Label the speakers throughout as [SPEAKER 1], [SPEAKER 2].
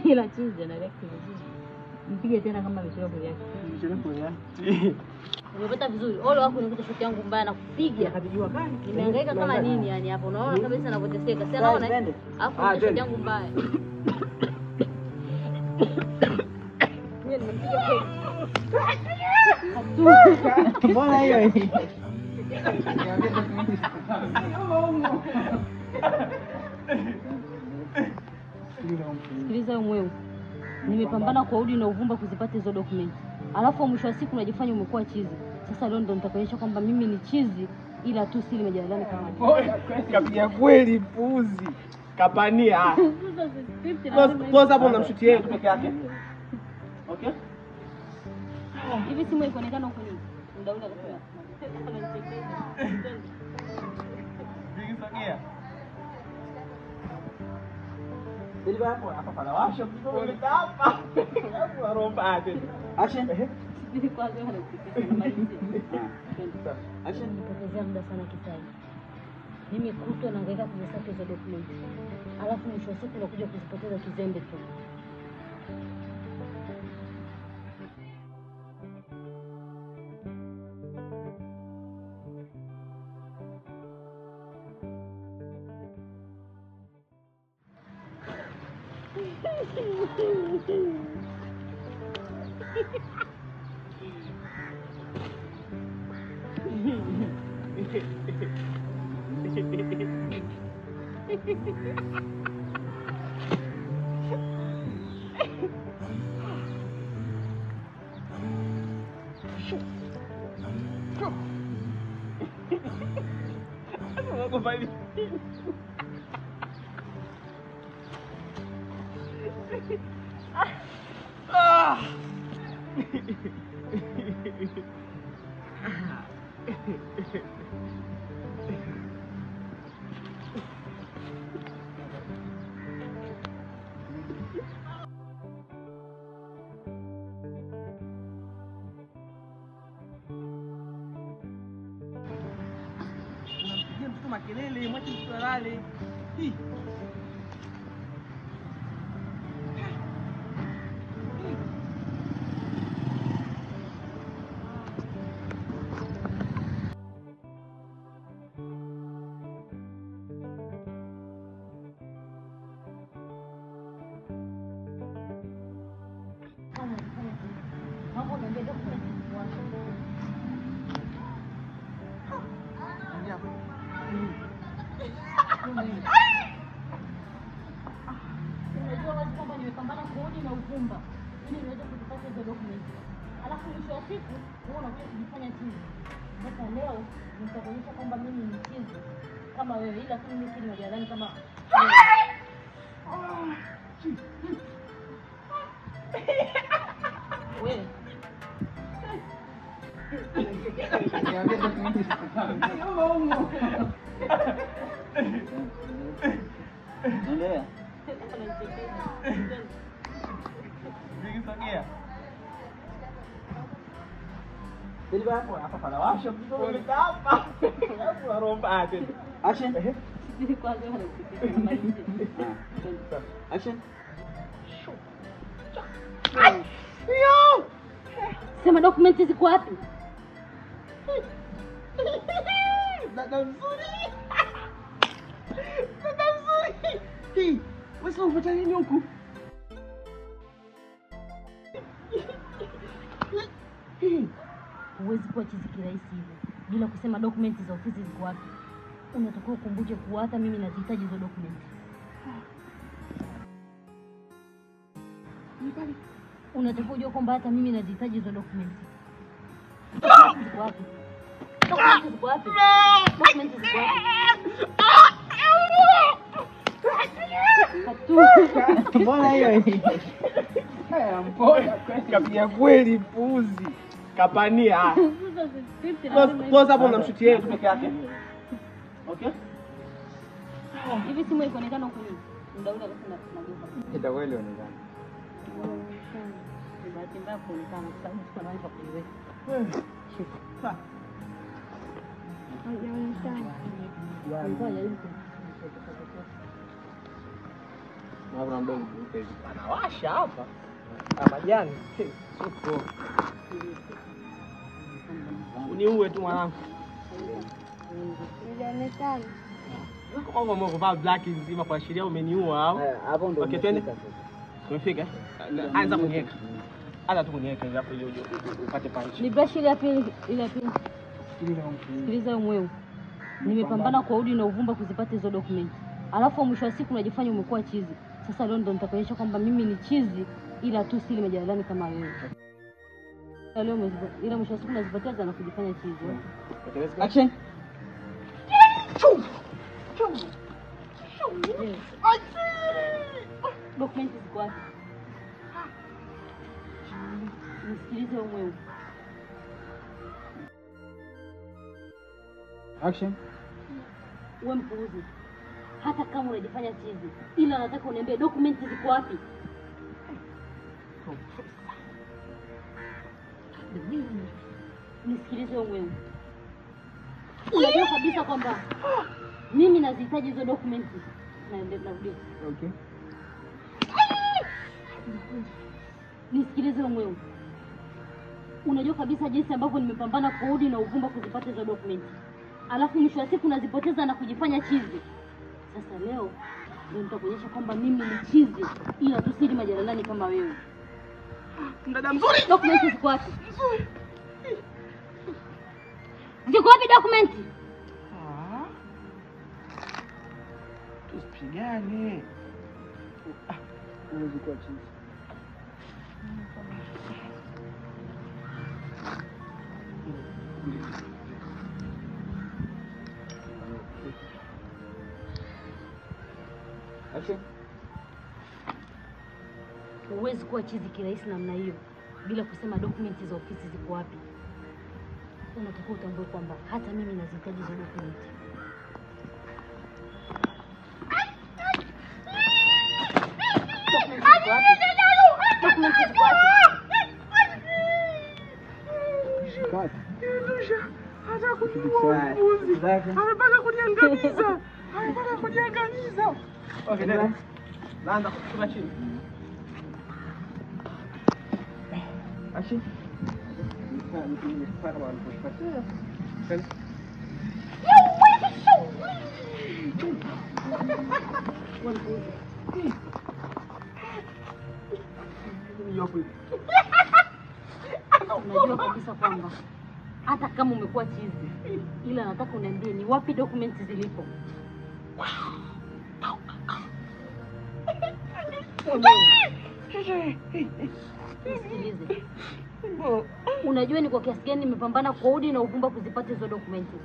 [SPEAKER 1] Ila chizi na react vizuri. Mpige tena kama amechelewa kureact.
[SPEAKER 2] Nimechelewa kureact.
[SPEAKER 1] Umepata vizuri. Ole wako unakuta shoti yangu mbaya na kupiga.
[SPEAKER 2] Akajua gani?
[SPEAKER 1] Nimehangaika kama nini yani hapo. Unaona kabisa ninapoteseka. Sasa naona alafu shoti yangu mbaya. Mimi nimepiga kweli.
[SPEAKER 2] Mbona hiyo?
[SPEAKER 1] Sikiliza wewe. Nimepambana kwa udi na uvumba kuzipata hizo document. Alafu mwisho wa siku unajifanya umekuwa chizi. Sasa leo ndo nitakuonyesha kwamba mimi ni chizi ila tu siri majalalani kama.
[SPEAKER 2] Kapiga kweli puzi. Kapania. Pause hapo unamshutia yeye tu peke yake. Okay?
[SPEAKER 1] Hivi simu ikoonekana huko nini? Ndaula akasema.
[SPEAKER 2] Sogea. Ili hapo pala washa kidogo hapa. Hapo romba ate. Action.
[SPEAKER 1] Sisi kwanza wanakupitia.
[SPEAKER 2] Action.
[SPEAKER 1] Nipotezea muda sana Kisai. Mimi kutwa naangaika kuhesabu hizo document. Alafu mwisho wa siku unakuja kuzipoteza kizembe tu.
[SPEAKER 2] Aku balik. Unampigia mtoto makelele, mwache mtoto alale. Hii.
[SPEAKER 1] Unajua wazi kwamba nimepambana kuudi na uvumba ili niweze kuzipata hizo document. Alafu mwisho wa siku wewe unakuja kujifanya chizi. Sasa leo nitakuonyesha kwamba mimi ni chizi kama wewe ila tu mimi siri majalalani kama wewe.
[SPEAKER 2] Endelea. Sogea. Ili hapo pala washa kidogo hapa. Hapo romba ate. Action.
[SPEAKER 1] Sisi kwanza wanakupitia.
[SPEAKER 2] Action.
[SPEAKER 1] Yo! Sema dokumenti ziko wapi?
[SPEAKER 2] Dada mzuri. Dada mzuri. Hii, wewe unapata nini huku?
[SPEAKER 1] Huwezi kuwa chizi kirahisi hivyo bila kusema dokumenti za ofisi ziko wapi. Unatakiwa ukumbuke kuwa hata mimi nazihitaji hizo dokumenti. Unatakiwa ujue kwamba hata mimi nazihitaji hizo dokumenti. Ziko wapi? Dokumenti ziko wapi? Dokumenti ziko wapi?
[SPEAKER 2] Mbona hiyo? Mbona kapiga kweli puzi. Kapania. Pause hapo unamshutia yeye tu peke yake. Okay?
[SPEAKER 1] Hivi simu ikoonekana huko nini? Ndaula akasema tunageuka.
[SPEAKER 2] Itakuwa ile inaonekana.
[SPEAKER 1] Ni bahati mbaya kuonekana kwa sababu siko na wifi kuiweka.
[SPEAKER 2] Sawa.
[SPEAKER 1] Ngoja hivi.
[SPEAKER 2] Kuna mdomo hivi. Anawasha hapa. Majani. Soko. Uniue tu mwanangu.
[SPEAKER 1] Inaonekana.
[SPEAKER 2] Kama umevaa black nzima kwa sheria umeniua au?
[SPEAKER 3] Hapo ndio.
[SPEAKER 2] Okay, twende. Umefika? Anza kuniweka. Anza tu kuniweka hapo ili upate punch.
[SPEAKER 1] Ni brush ile ya pili, ile ya pili. Sikiliza mweu. Nimepambana kwa udi na uvumba kuzipata hizo document. Alafu mwisho wa siku unajifanya umekuwa chizi. Sasa leo ndo nitakuonyesha kwamba mimi ni chizi ila tu sili majalalani kama wewe. Leo ila mwisho wa siku nazipoteza na kujifanya chizi.
[SPEAKER 3] Action.
[SPEAKER 1] Document ziko wapi? Nisikilize mweu.
[SPEAKER 3] Action.
[SPEAKER 1] Wewe mpuuzi. Hata kama unajifanya chizi, ila nataka uniambie document ziko wapi? Nisikilize wewe. Unajua kabisa kwamba mimi nazihitaji hizo document. Narudia.
[SPEAKER 3] Okay.
[SPEAKER 1] Nisikilize wewe. Unajua kabisa jinsi ambavyo nimepambana kwa udi na uvumba kuzipata hizo document. Alafu mwisho wa siku nazipoteza na kujifanya chizi. Sasa leo ndio nitakuonyesha kwamba mimi ni chizi ila tusili majalalani kama wewe.
[SPEAKER 2] Mdada mzuri.
[SPEAKER 1] Document ziko wapi? Ziko wapi document?
[SPEAKER 2] Tusipigane.
[SPEAKER 3] Unaweza kuwa chizi. Action.
[SPEAKER 1] Huwezi kuwa chizi kirahisi namna hiyo bila kusema dokumenti za ofisi ziko wapi. Unatakiwa utambue kwamba hata mimi nazihitaji hizo dokumenti.
[SPEAKER 2] Hata kuchukua mbuzi. Amepaka kuniangamiza. Amepaka kuniangamiza. Okay, nenda. Naanza kushuka chini. Ashi. Mpaka bwana kushuka. Kwenda.
[SPEAKER 1] Unajua kabisa kwamba hata kama umekuwa chizi, ila nataka uniambie ni wapi dokumenti zilipo. Nisikilize. Unajua ni kwa kiasi gani nimepambana kwa udi na uvumba kuzipata hizo dokumenti.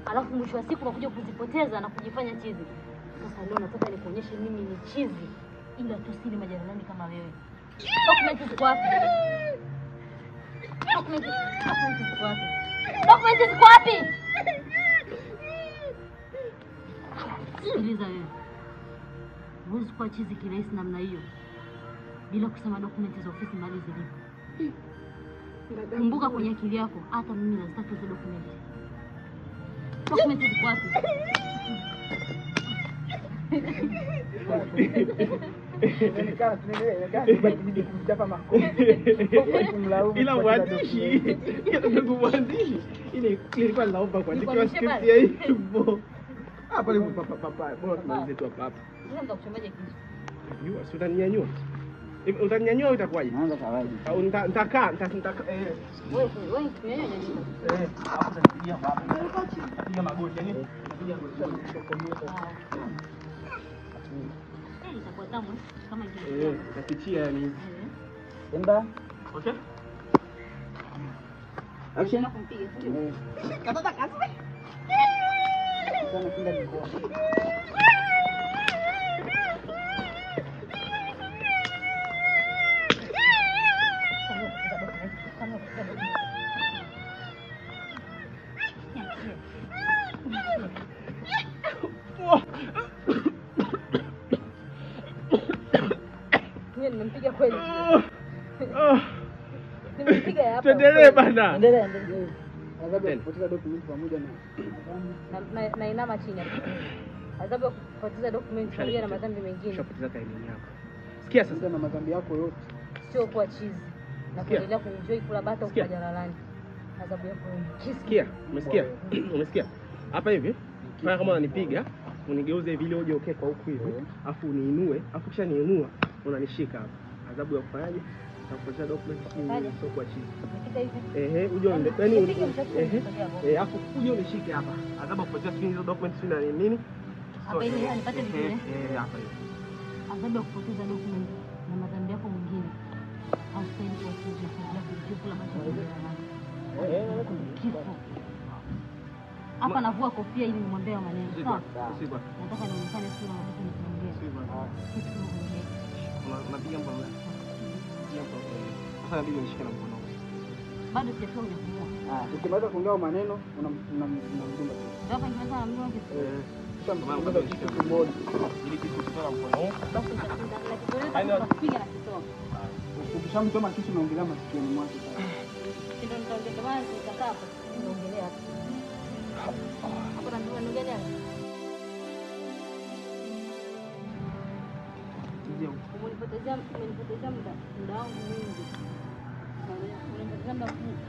[SPEAKER 1] Alafu mwisho wa siku unakuja kuzipoteza na kujifanya chizi. Sasa leo nataka nikuonyeshe mimi ni chizi ila tusili majalalani kama wewe. Dokumenti ziko wapi? Dokumenti ziko wapi? Dokumenti ziko wapi? Sikiliza wewe. Huwezi kuwa chizi kirahisi namna hiyo bila kusema dokumenti za ofisi mali zilipo. Kumbuka kwenye akili yako, hata mimi nazitaka hizo dokumenti. Dokumenti ziko wapi?
[SPEAKER 2] Ila mwandishi ile ilikuwa naomba kuandika script ya hivyo. Hapa ni papa bora tumalize tu hapa.
[SPEAKER 1] Sasa nitakuchomea kitu.
[SPEAKER 2] Nyua, si utaninyanyua. Utaninyanyua itakuwaje?
[SPEAKER 3] Naanza kawaida.
[SPEAKER 2] Au nitakaa
[SPEAKER 1] Wewe nyanyua.
[SPEAKER 2] Hapo nitapigia hapa. Nitapiga magoti yani. Nitapiga magoti.
[SPEAKER 1] Itakuwa tamu kama ingine.
[SPEAKER 2] Nitapitia yani.
[SPEAKER 3] Emba.
[SPEAKER 2] Okay?
[SPEAKER 3] Action.
[SPEAKER 1] Kumpiga.
[SPEAKER 2] Kata kazi.
[SPEAKER 3] Sana kinda mikoa.
[SPEAKER 1] Nimempiga kweli. Nimempiga hapa.
[SPEAKER 2] Tuendelee bana.
[SPEAKER 3] Endelea. Nadhani kupoteza document pamoja na
[SPEAKER 1] Na inama chini hapo. Adhabu ya kupoteza document pamoja na madhambi mengine.
[SPEAKER 2] Ushapoteza time yako. Sikia sasa,
[SPEAKER 3] na madhambi yako yote.
[SPEAKER 1] Sio kuwa chizi na kuendelea kuenjoy kula bata huko jalalani. Adhabu yako yote.
[SPEAKER 2] Sikia, umesikia? Umesikia? Hapa hivi, fanya kama unanipiga, unigeuze vile uje okay kwa huku hivi, afu uniinue, afu kisha niinua, unanishika hapa. Adhabu ya kufanyaje? Na kupoteza document sio kwa chizi.
[SPEAKER 1] Nikita hivi.
[SPEAKER 2] Uje yani afu uje unishike hapa. Adhabu ya kupoteza hizo documents na nini?
[SPEAKER 1] Hapa hivi nipate vizuri.
[SPEAKER 2] Hapa hivi.
[SPEAKER 1] Adhabu ya kupoteza document na madhambi yako mengine. Haustahili kuwa chizi na kuendelea kula bata huko jalalani. Hapa navua kofia ili nimwambie maneno. Sawa? Nataka nionekane sura wakati nikiongea.
[SPEAKER 2] Unapiga mbona? Sasa ndio nishike na mkono.
[SPEAKER 1] Bado sijafika kunyakua.
[SPEAKER 3] Ukimaliza kuongea maneno unamdumba.
[SPEAKER 1] Hapa nikimaliza na mdomo
[SPEAKER 3] Sasa mnaongeza kitu kimoja.
[SPEAKER 2] Ili kitu kutoka mkono.
[SPEAKER 1] basi nitapiga na kitoa.
[SPEAKER 3] Ukishamtoma kitu unaongelea masikioni mwake sasa.
[SPEAKER 1] Ndio nitaongea basi nitakaa hapo. Naongelea hapo. Hapo ndio naongelea. Umenipotezea muda wangu mwingi. Umenipotezea muda mwingi.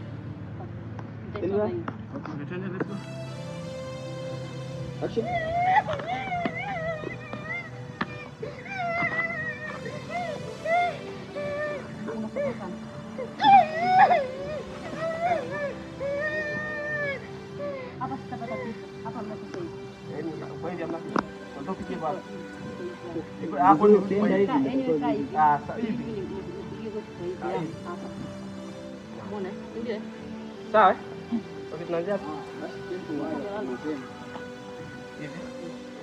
[SPEAKER 2] Twende let's go.
[SPEAKER 3] Action.
[SPEAKER 1] Hapa sitapata kitu. Hapa mnakosea.
[SPEAKER 2] Kwa hiyo amna kitu. Ndio pigie baba. Hapo ndio kwenda hivi. Sasa hivi.
[SPEAKER 1] Mbona? Ndio.
[SPEAKER 2] Sawa? Okay, tunaanzia hapo.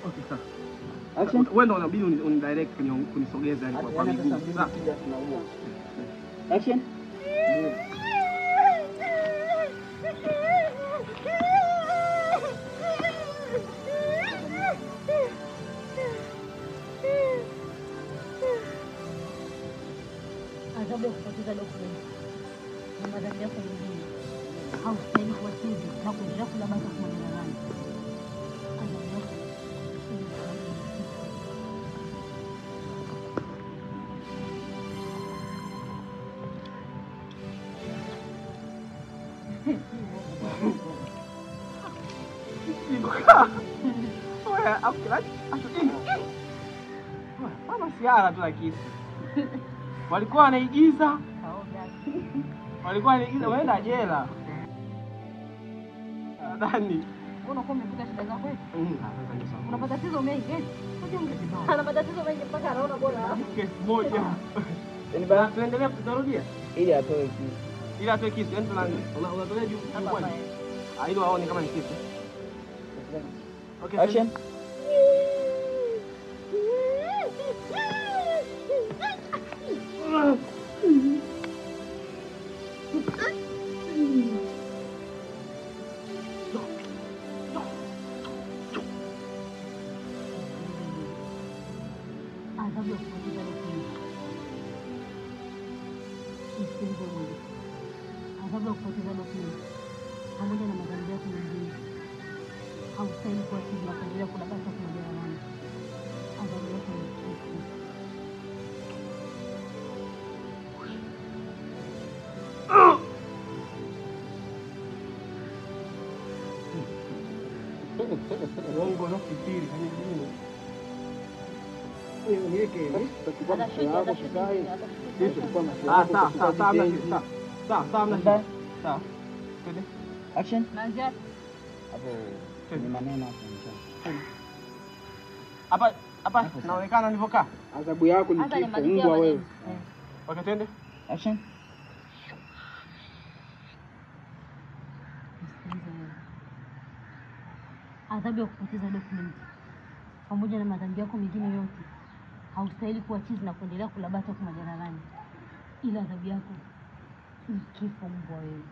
[SPEAKER 2] Okay, sawa.
[SPEAKER 3] Action.
[SPEAKER 2] Wewe ndio unabidi unidirect kunisogeza yani kwa miguu. Sawa?
[SPEAKER 3] Action.
[SPEAKER 1] Adhabu ya kupoteza document na madhambi yako mengine. Haustahili kuwa chizi na kuendelea kula bata kwa jalalani. Adhabu yako.
[SPEAKER 2] Oya, afkilaki, ashudini. Mama siara tu lakini. Walikuwa wanaigiza. Walikuwa wanaigiza waenda jela. Nadhani.
[SPEAKER 1] Mbona uko umepata shida zako hivi? Una matatizo mengi eh? Ana matatizo mengi mpaka anaona bora.
[SPEAKER 2] Kesi moja. Yaani bana tuendelee kurudia.
[SPEAKER 3] Ili atoe kitu.
[SPEAKER 2] Ili atoe kisu, yaani unatolea juu kwa nini? Ili waone kama ni kisu. Okay.
[SPEAKER 3] Action.
[SPEAKER 1] Adhabu ya kupoteza document. Msikilize mwenye. Adhabu ya kupoteza document pamoja na madhambi yako mengine. Haustahili kuwa chizi na kuendelea kula bata kwa jalalani. Adhabu yako ni kifo.
[SPEAKER 2] Uongo na fikiri kwenye dini.
[SPEAKER 3] Action.
[SPEAKER 1] Manzia
[SPEAKER 3] Hapo ni maneno
[SPEAKER 2] Hapa hapa naonekana nilivyokaa.
[SPEAKER 3] adhabu yako ni
[SPEAKER 1] hata
[SPEAKER 3] kifo,
[SPEAKER 1] nimalizia
[SPEAKER 3] mbwa wewe.
[SPEAKER 1] maneno.
[SPEAKER 2] Okay, twende.
[SPEAKER 3] Action.
[SPEAKER 1] Msikilize wewe. Adhabu ya kupoteza document pamoja na madhambi yako mengine yote. Haustahili kuwa chizi na kuendelea kula bata kwa jalalani. Ila adhabu yako ni kifo, mbwa wewe.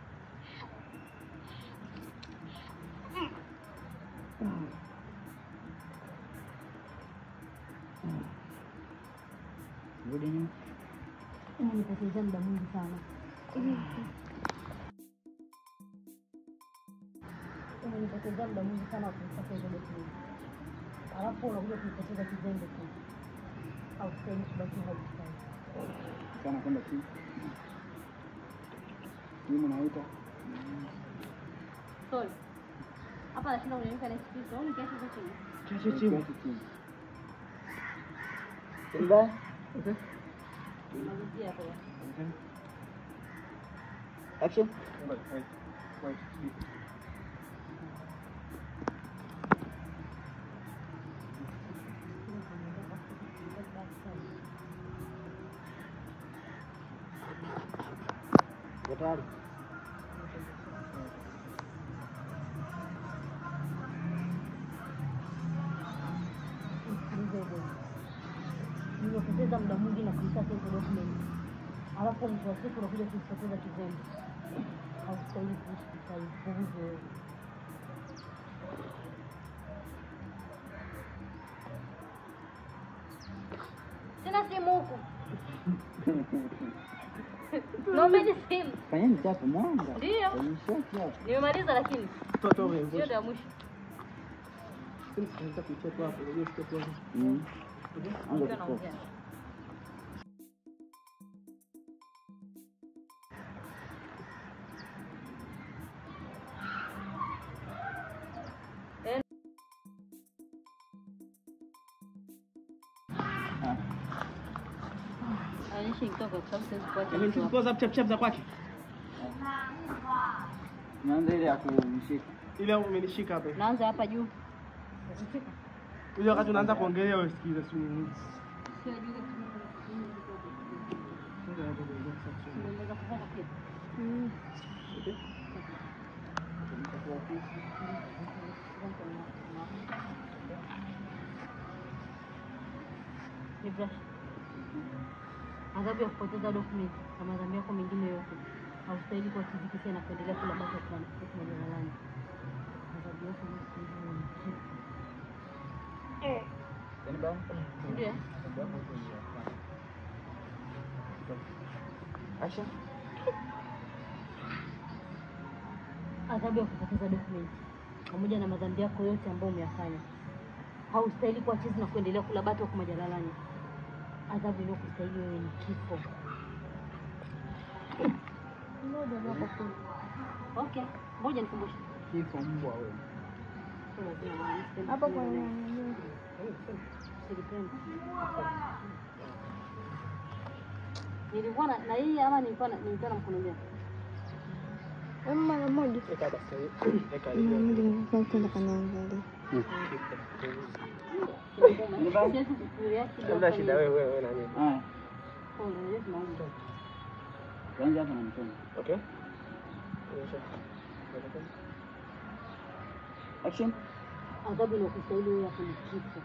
[SPEAKER 3] Rudi nyuma.
[SPEAKER 1] Nipotezea muda mwingi sana. Nipotezea muda mwingi sana kupata hizo document. alafu unakuja kupoteza kizembe tu. Au stahili kubaki hai sana.
[SPEAKER 3] Sana kwenda chini. Mimi naita.
[SPEAKER 1] Sorry. Hapa nashinda kuniweka na kitu. Au nikiacha kwa chini.
[SPEAKER 2] Chache chini.
[SPEAKER 3] Ndio.
[SPEAKER 2] Okay.
[SPEAKER 1] Malizia hapo.
[SPEAKER 2] Okay.
[SPEAKER 3] Action.
[SPEAKER 2] Wait.
[SPEAKER 3] Tayari.
[SPEAKER 1] Nimepoteza muda mwingi na kuisaka hizo document. Alafu mwisho wa siku unakuja kupoteza kizembe. Haustahili kuishi kisaifu wewe. Sina simu huku. Naombeni simu.
[SPEAKER 3] Fanyeni chapo mwanga.
[SPEAKER 1] Ndio. Nimemaliza lakini.
[SPEAKER 2] Toto wewe.
[SPEAKER 1] Sio ndio mwisho.
[SPEAKER 2] Sasa kucheka hapo, unajua step hapo.
[SPEAKER 3] Anza kutoka.
[SPEAKER 2] Nimechukua chap za kwake.
[SPEAKER 3] Naanza ile ya kumshika.
[SPEAKER 2] Ile umenishika hapa.
[SPEAKER 1] Naanza hapa juu.
[SPEAKER 2] Ile wakati unaanza kuongelea wewe sikiza si nini.
[SPEAKER 1] Sio juu. Unaweza kufanya kitu. Adhabu ya kupoteza document na madhambi yako mengine yote haustahili kuwa kizikisia na kuendelea kula bata kwa majalalani. Adhabu yako ndio.
[SPEAKER 3] Acha.
[SPEAKER 1] Adhabu ya kupoteza document pamoja na madhambi yako yote ambayo umeyafanya haustahili kuwa chizi na kuendelea kula bata kwa majalalani. Adhabu inayokustahili wewe ni kifo. Okay, ngoja nikumbushe.
[SPEAKER 3] Kifo mbwa wewe.
[SPEAKER 1] Hapa kwa nini? Nilikuwa na hii ama nilikuwa na mkono gani?
[SPEAKER 4] Mara moja.
[SPEAKER 2] Eka basi. Eka hiyo.
[SPEAKER 4] Nilikuwa kwenda kaniangalia.
[SPEAKER 2] Labda shida wewe na nini?
[SPEAKER 3] Kwanza hapa na mkono.
[SPEAKER 2] Okay.
[SPEAKER 3] Action.
[SPEAKER 1] Adhabu inayokustahili wewe hapo ni kifo.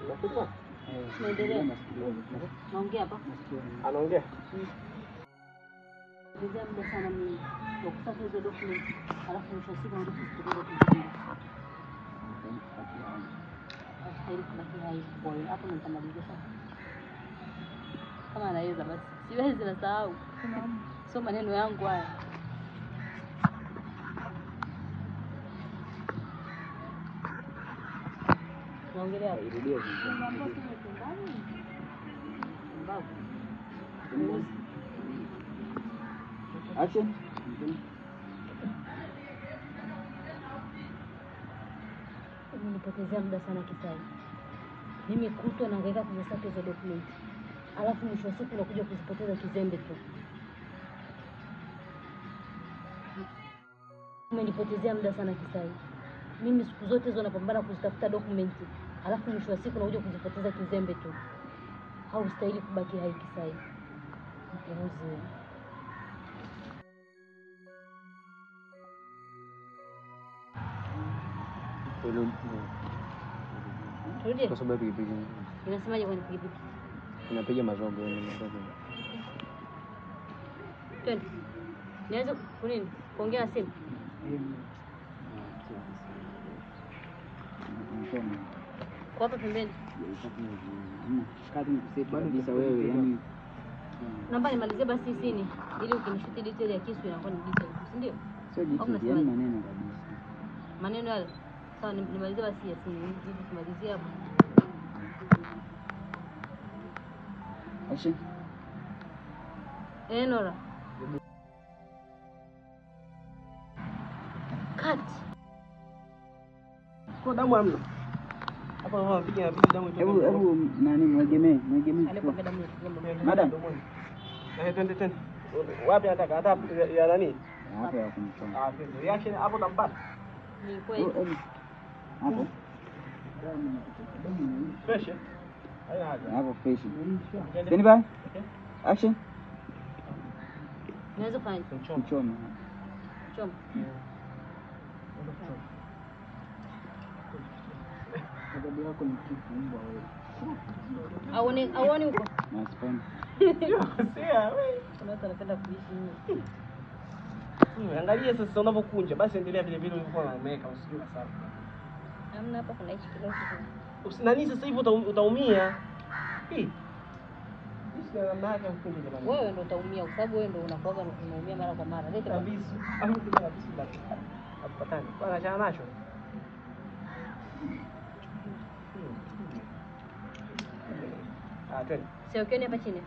[SPEAKER 2] Unakupa?
[SPEAKER 1] Naendelea. Naongea hapa.
[SPEAKER 2] Anaongea.
[SPEAKER 1] Ndio muda sana mimi. Ukisasa hizo document, alafu mwisho siku ndio kusikiliza kizuri. Haili kubaki hai boy. Hapo nitamalizia sasa. Kama anaweza basi. Siwezi nasahau. Sio maneno yangu haya. Naongelea hapo.
[SPEAKER 3] Irudia vizuri. Action.
[SPEAKER 1] Nilipotezea muda sana Kisai. Mimi kutwa naangaika kuzisaka hizo document. Alafu mwisho wa siku unakuja kuzipoteza kizembe tu. Umenipotezea muda sana Kisai. Mimi siku zote hizo napambana kuzitafuta document. Alafu mwisho wa siku unakuja kuzipoteza kizembe tu. Haustahili kubaki hai Kisai. Mpuuzi. Turudi.
[SPEAKER 3] Kwa sababu pikipiki.
[SPEAKER 1] Unasemaje kwa pikipiki?
[SPEAKER 3] Unapiga mazogo ni mazogo.
[SPEAKER 1] Twende. Niweze kunini? Kuongea na simu. Kwa hapa pembeni.
[SPEAKER 3] Kazi ni kuseti kabisa wewe yani.
[SPEAKER 1] Naomba nimalizie basi sini ili ukinishuti detail ya kisu inakuwa ni detail, si ndio?
[SPEAKER 3] Sio detail yani maneno kabisa.
[SPEAKER 1] Maneno yale. Sawa, nimalizie basi ya sini ili tumalizie hapo.
[SPEAKER 3] Action.
[SPEAKER 1] Nora. Cut.
[SPEAKER 2] Kwa damu hamna. Hapa wanapiga damu itoke.
[SPEAKER 3] Hebu nani mwegemee.
[SPEAKER 1] Alipoka damu itoke.
[SPEAKER 3] Madam.
[SPEAKER 2] Twende. Wapi nataka? Hata ya nani?
[SPEAKER 3] Hapo ya kumchoma.
[SPEAKER 2] Reaction hapo tampata.
[SPEAKER 1] Ni kweli.
[SPEAKER 3] Hapo.
[SPEAKER 2] Fresh. Haina haja.
[SPEAKER 3] Hapo fresh. Stand by. Action.
[SPEAKER 1] Naweza fanya
[SPEAKER 3] Kuchoma.
[SPEAKER 1] choma.
[SPEAKER 3] Sababu yako ni kitu mbwa wewe.
[SPEAKER 1] Aone huko.
[SPEAKER 3] Na spend.
[SPEAKER 2] Sio wewe.
[SPEAKER 1] Unaweza napenda kuishi.
[SPEAKER 2] Angalia sasa unapokunja, basi endelea vile vile ulivyokuwa unaweka, usijue sawa.
[SPEAKER 1] Hamna hapa kuna hichi kidogo.
[SPEAKER 2] Nani sasa hivi utaumia. Hii. Sisi namna yake mkunja jamani.
[SPEAKER 1] Wewe ndio utaumia kwa sababu wewe ndio unakuwa unaumia mara kwa mara. Leta
[SPEAKER 2] Kabisa. Au bila basi. Hapatani. Bwana chana nacho. Twende.
[SPEAKER 1] Sio ukioni hapa chini.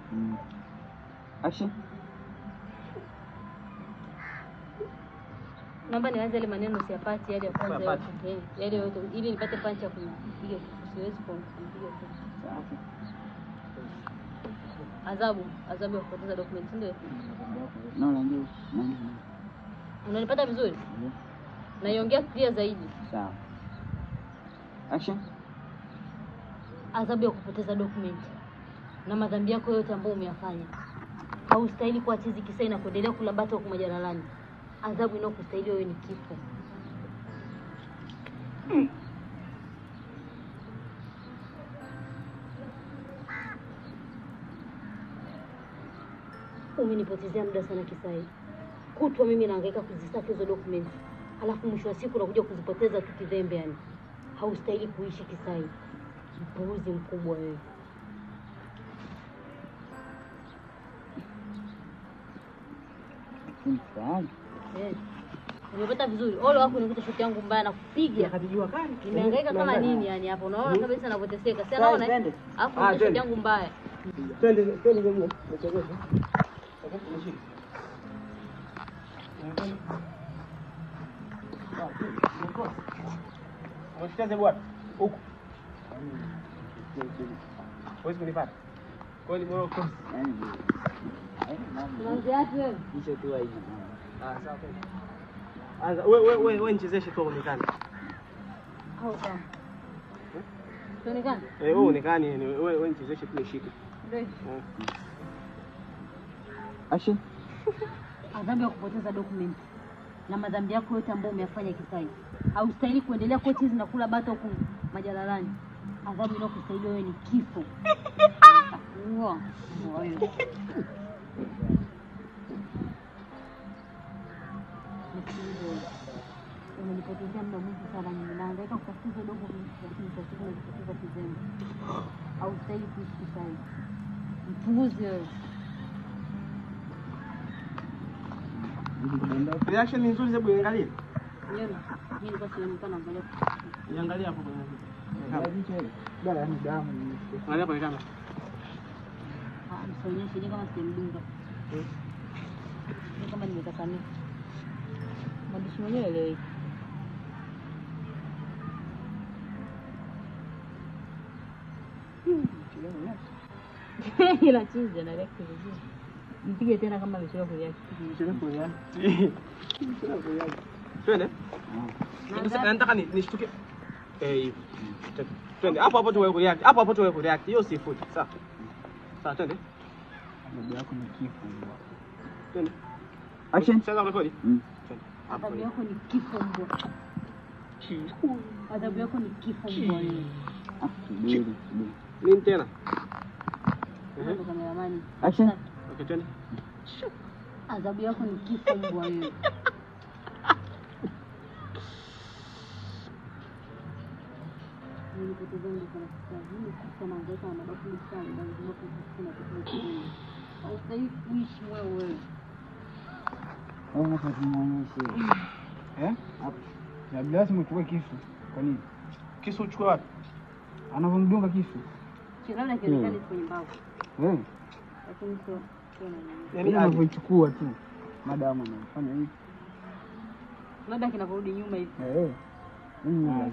[SPEAKER 3] Action.
[SPEAKER 1] Naomba nianze ile maneno usiyapati yale ya kwanza yote. Yale yote ili nipate punch ya kumpiga. Siwezi kumpiga.
[SPEAKER 3] Sawa.
[SPEAKER 1] Adhabu ya kupoteza document ndio.
[SPEAKER 3] Naona ndio.
[SPEAKER 1] Unanipata vizuri? Naiongea clear zaidi.
[SPEAKER 3] Sawa. Action.
[SPEAKER 1] Adhabu ya kupoteza document na madhambi yako yote ambayo umeyafanya. Haustahili kuwa chizi kisai na kuendelea kulabata huko majalalani. Adhabu inayokustahili wewe ni kifo. Umenipotezea muda sana Kisai. Kutwa mimi nahangaika kuzisaka hizo documents. Alafu mwisho wa siku unakuja kuzipoteza tu kizembe yani. Haustahili kuishi Kisai. Mpuuzi mkubwa wewe.
[SPEAKER 3] Mfano.
[SPEAKER 1] Umepata vizuri. Ole wako nikuta shoti yangu mbaya na kupiga.
[SPEAKER 2] Akajijua kali.
[SPEAKER 1] Nimehangaika kama nini yani hapo. Unaona kabisa ninapoteseka. Sasa naona. Alafu nikuta shoti yangu mbaya.
[SPEAKER 2] Twende mwenyewe. Nachagua. Nishike. Umeshikaze bwana. Huko. Wewe kunipata. Kwa nini bora cross?
[SPEAKER 1] Mwanzo yake wewe.
[SPEAKER 3] Kisha tu hivi.
[SPEAKER 2] Sawa. Anza wewe nichezeshe tu uonekane.
[SPEAKER 1] Au sawa. Tuonekane?
[SPEAKER 2] Wewe uonekane wewe nichezeshe tu nishike.
[SPEAKER 1] Ndio.
[SPEAKER 3] Action.
[SPEAKER 1] Adhabu ya kupoteza document na madhambi yako yote ambayo umeyafanya Kisai. Haustahili kuendelea kwa chizi na kula bata huko majalalani. Adhabu inayokustahili wewe ni kifo. Wewe. Umenipotezea muda mwingi sana mimi. Nahangaika kutafuta document lakini kwa sababu nimepoteza kizembe. Haustahili kuishi Kisai. Mpuuzi wewe.
[SPEAKER 2] Reaction ni nzuri, hebu iangalie.
[SPEAKER 1] Niona. Mimi kwa sababu nilikuwa naangalia.
[SPEAKER 2] Iangalie hapo kwenye.
[SPEAKER 3] Bwana ni damu ni.
[SPEAKER 2] Angalia kwenye kamera.
[SPEAKER 1] Msonyeshe ni kama simdunga. Ni kama nimetakania. Mwandishi mwenyewe leo. Ila chizi na react vizuri. Mpige tena kama amechelewa kureact.
[SPEAKER 2] Twende. Nataka nishtuke. Hivi. Twende. Hapo tuwe kureact. Hapo tuwe kureact. Hiyo si futi. Sawa. Sawa, twende.
[SPEAKER 3] Adhabu yako ni kifo.
[SPEAKER 2] Twende.
[SPEAKER 3] Action.
[SPEAKER 2] Sasa rekodi.
[SPEAKER 1] Adhabu yako ni kifo mbwa. Adhabu yako ni kifo mbwa.
[SPEAKER 3] Subiri.
[SPEAKER 2] Nini tena?
[SPEAKER 1] Ndio kameramani.
[SPEAKER 3] Action.
[SPEAKER 2] Okay, twende.
[SPEAKER 1] Adhabu yako ni kifo mbwa wewe. nipoteza muda sana kazi. Mimi sana ndio sana bado sana ndio kuna kitu kingine. Au sasa kuishi wewe.
[SPEAKER 3] Au kumwonyesha. Hapo. Na lazima uchukue kisu. Kwa nini?
[SPEAKER 2] Kisu uchukue wapi?
[SPEAKER 3] Anavomdunga kisu.
[SPEAKER 1] Labda kielekani kwenye mbavu. Lakini sio
[SPEAKER 3] yaani anavyochukua tu. Madamu anafanya hivi.
[SPEAKER 1] Labda kinaporudi nyuma hivi.
[SPEAKER 3] Lazima.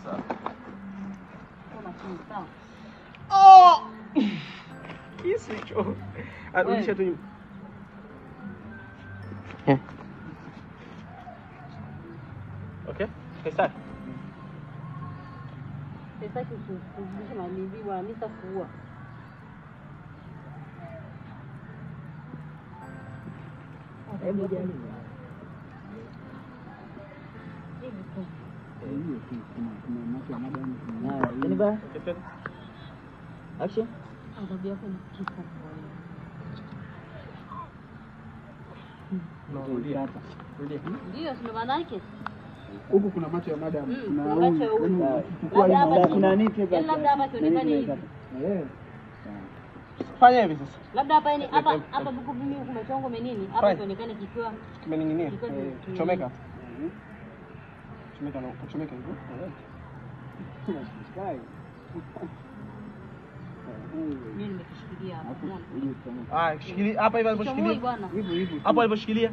[SPEAKER 2] Sawa.
[SPEAKER 1] Kama chini sawa.
[SPEAKER 2] Kisu hicho. Arudisha tu nyuma. Okay? Pesa.
[SPEAKER 1] Pesa kuzidisha malizi bwana mimi sitakuua. Hebu jani.
[SPEAKER 3] Hiyo tu kuna macho ya madamu.
[SPEAKER 5] Ini ba? Action.
[SPEAKER 1] Adhabu yako ni kifo bwana.
[SPEAKER 2] Rudia.
[SPEAKER 1] Ndio sio maana yake.
[SPEAKER 3] Huku kuna macho ya madamu.
[SPEAKER 1] Kuna macho ya huyu.
[SPEAKER 5] Kuna nini hapa?
[SPEAKER 1] Labda hapa kionekane hivi.
[SPEAKER 2] Fanya hivi sasa.
[SPEAKER 1] Labda hapa yani hapa buku mimi kumechongo menini? Hapa kionekane kikiwa
[SPEAKER 2] kimening'inia. Chomeka. Chomeka na kuchomeka hivyo.
[SPEAKER 1] mimi nimekishikilia hapa.
[SPEAKER 2] Shikilia hapa hivi aliposhikilia.
[SPEAKER 3] Hivyo.
[SPEAKER 2] Hapo aliposhikilia.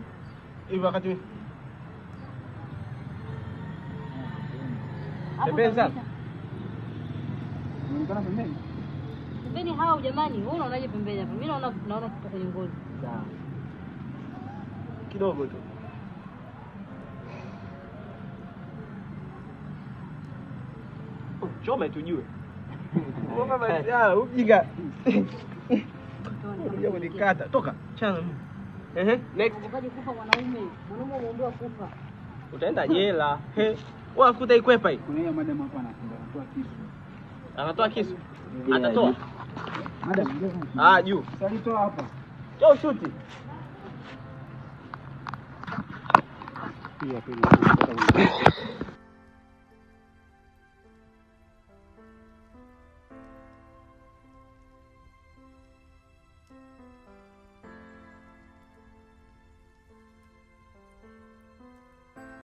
[SPEAKER 2] Hivi wakati wewe. Pembeni sana.
[SPEAKER 3] Unaonekana pembeni.
[SPEAKER 1] Pembeni hao jamani, wewe unaonaje pembeni hapa? Mimi naona kitu kwenye ngozi.
[SPEAKER 3] Sawa.
[SPEAKER 2] Kidogo tu. Chome tujue. Ngoma basi ujinga. Unajua kunikata. Toka. Chana. Next.
[SPEAKER 1] Ukaje kufa mwanaume. Mwanaume umeondoa kufa.
[SPEAKER 2] Utaenda jela. Wewe afuta ikwepa hii.
[SPEAKER 3] Kuna yeye madam hapa anatoa kisu.
[SPEAKER 2] Anatoa kisu. Atatoa.
[SPEAKER 3] Madam,
[SPEAKER 2] Juu.
[SPEAKER 3] sasa toa hapa.
[SPEAKER 2] Toa shuti.
[SPEAKER 3] Pia